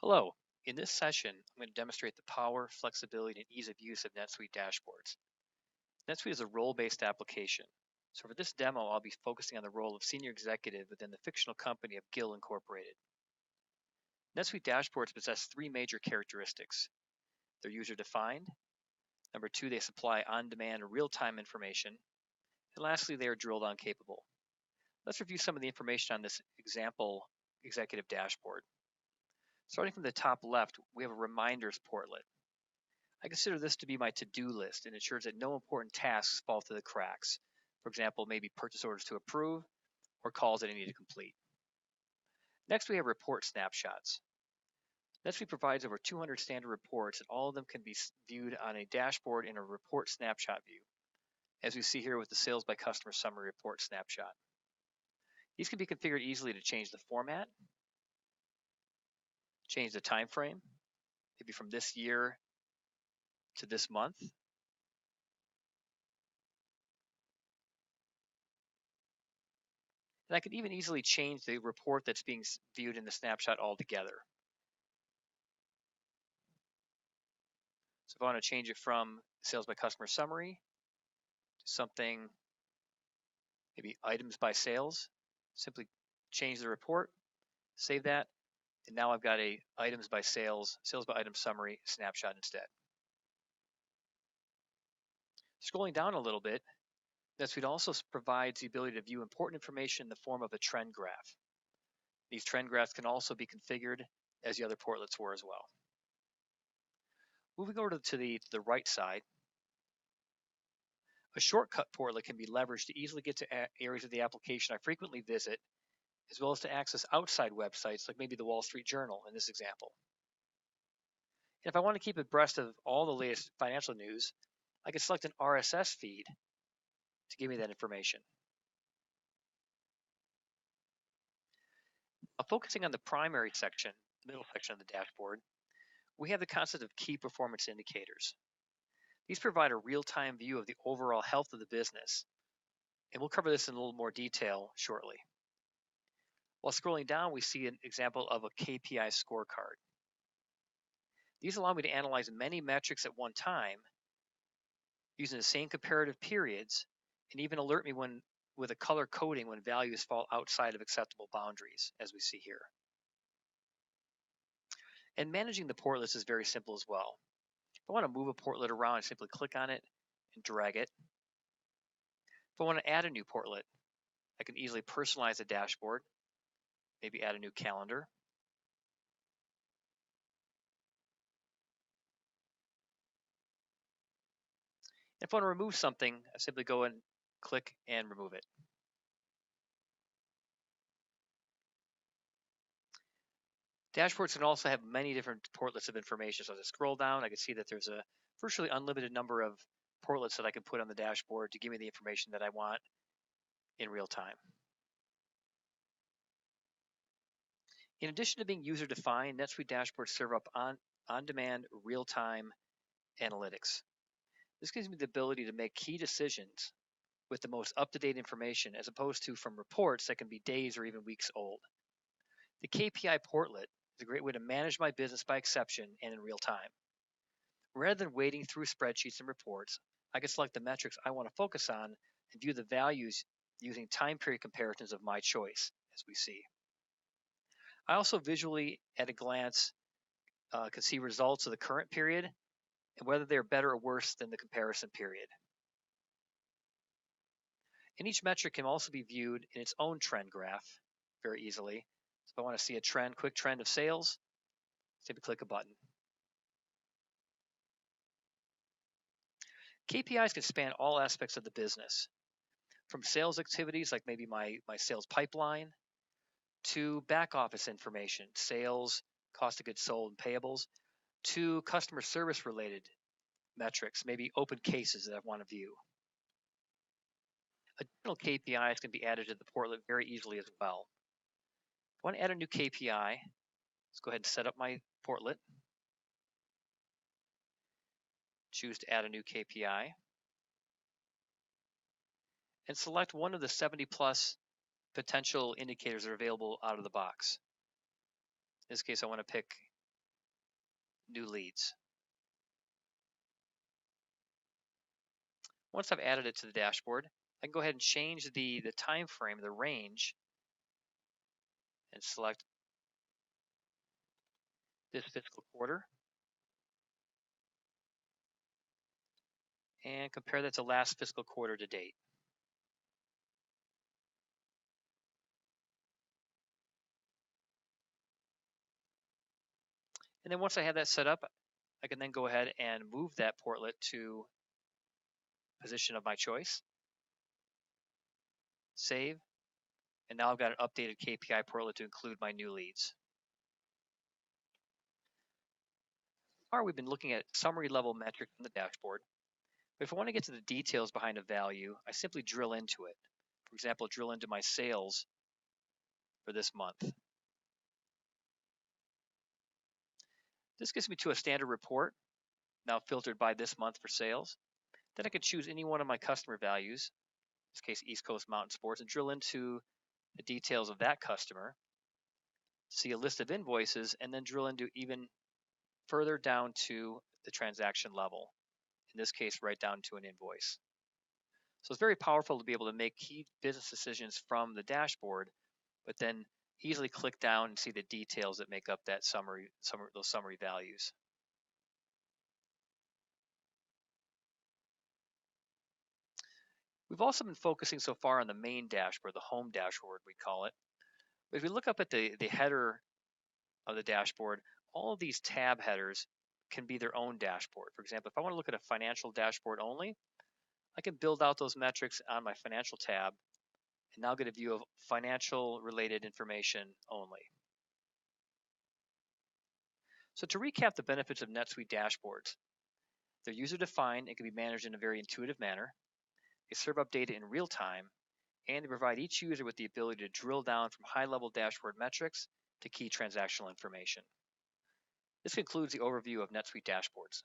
Hello. In this session, I'm going to demonstrate the power, flexibility, and ease of use of NetSuite dashboards. NetSuite is a role-based application. So for this demo, I'll be focusing on the role of senior executive within the fictional company of Gill Incorporated. NetSuite dashboards possess three major characteristics. They're user-defined. Number two, they supply on-demand real-time information. And lastly, they are drill-down capable. Let's review some of the information on this example executive dashboard. Starting from the top left, we have a reminders portlet. I consider this to be my to-do list and ensures that no important tasks fall through the cracks. For example, maybe purchase orders to approve or calls that I need to complete. Next, we have report snapshots. NetSuite provides over 200 standard reports, and all of them can be viewed on a dashboard in a report snapshot view, as we see here with the sales by customer summary report snapshot. These can be configured easily to change the format, change the time frame, maybe from this year to this month. And I can even easily change the report that's being viewed in the snapshot altogether. So if I want to change it from sales by customer summary to something, maybe items by sales, simply change the report, save that, and now I've got a items by sales, sales by item summary snapshot instead. Scrolling down a little bit, NetSuite also provides the ability to view important information in the form of a trend graph. These trend graphs can also be configured as the other portlets were as well. Moving over to the right side, a shortcut portlet can be leveraged to easily get to areas of the application I frequently visit, as well as to access outside websites like maybe the Wall Street Journal in this example. And if I want to keep abreast of all the latest financial news, I can select an RSS feed to give me that information. Now, focusing on the primary section, the middle section of the dashboard, we have the concept of key performance indicators. These provide a real-time view of the overall health of the business, and we'll cover this in a little more detail shortly. While scrolling down, we see an example of a KPI scorecard. These allow me to analyze many metrics at one time using the same comparative periods, and even alert me with a color coding when values fall outside of acceptable boundaries, as we see here. And managing the portlets is very simple as well. If I want to move a portlet around, I simply click on it and drag it. If I want to add a new portlet, I can easily personalize the dashboard, maybe add a new calendar. If I want to remove something, I simply go and click and remove it. Dashboards can also have many different portlets of information. So as I scroll down, I can see that there's a virtually unlimited number of portlets that I can put on the dashboard to give me the information that I want in real time. In addition to being user-defined, NetSuite dashboards serve up on-demand, real-time analytics. This gives me the ability to make key decisions with the most up-to-date information as opposed to from reports that can be days or even weeks old. The KPI portlet is a great way to manage my business by exception and in real time. Rather than wading through spreadsheets and reports, I can select the metrics I want to focus on and view the values using time period comparisons of my choice, as we see. I also visually, at a glance, can see results of the current period and whether they're better or worse than the comparison period. And each metric can also be viewed in its own trend graph very easily. So if I want to see a quick trend of sales, simply click a button. KPIs can span all aspects of the business, from sales activities like maybe my sales pipeline, to back office information, sales, cost of goods sold, and payables, to customer service related metrics, maybe open cases that I want to view. Additional KPIs can be added to the portlet very easily as well. If I want to add a new KPI, let's go ahead and set up my portlet. Choose to add a new KPI. And select one of the 70 plus potential indicators that are available out of the box. In this case, I want to pick new leads. Once I've added it to the dashboard, I can go ahead and change the time frame, the range, and select this fiscal quarter and compare that to last fiscal quarter to date. And then once I have that set up, I can then go ahead and move that portlet to position of my choice, save, and now I've got an updated KPI portlet to include my new leads. Or we've been looking at summary level metrics in the dashboard. But if I want to get to the details behind a value, I simply drill into it. For example, drill into my sales for this month. This gets me to a standard report, now filtered by this month for sales. Then I can choose any one of my customer values, in this case East Coast Mountain Sports, and drill into the details of that customer, see a list of invoices, and then drill into even further down to the transaction level, in this case right down to an invoice. So it's very powerful to be able to make key business decisions from the dashboard, but then easily click down and see the details that make up that those summary values. We've also been focusing so far on the main dashboard, the home dashboard we call it. But if we look up at the header of the dashboard, all of these tab headers can be their own dashboard. For example, if I want to look at a financial dashboard only, I can build out those metrics on my financial tab and now get a view of financial related information only. So to recap the benefits of NetSuite dashboards, they're user defined and can be managed in a very intuitive manner. They serve up data in real time, and they provide each user with the ability to drill down from high-level dashboard metrics to key transactional information. This concludes the overview of NetSuite dashboards.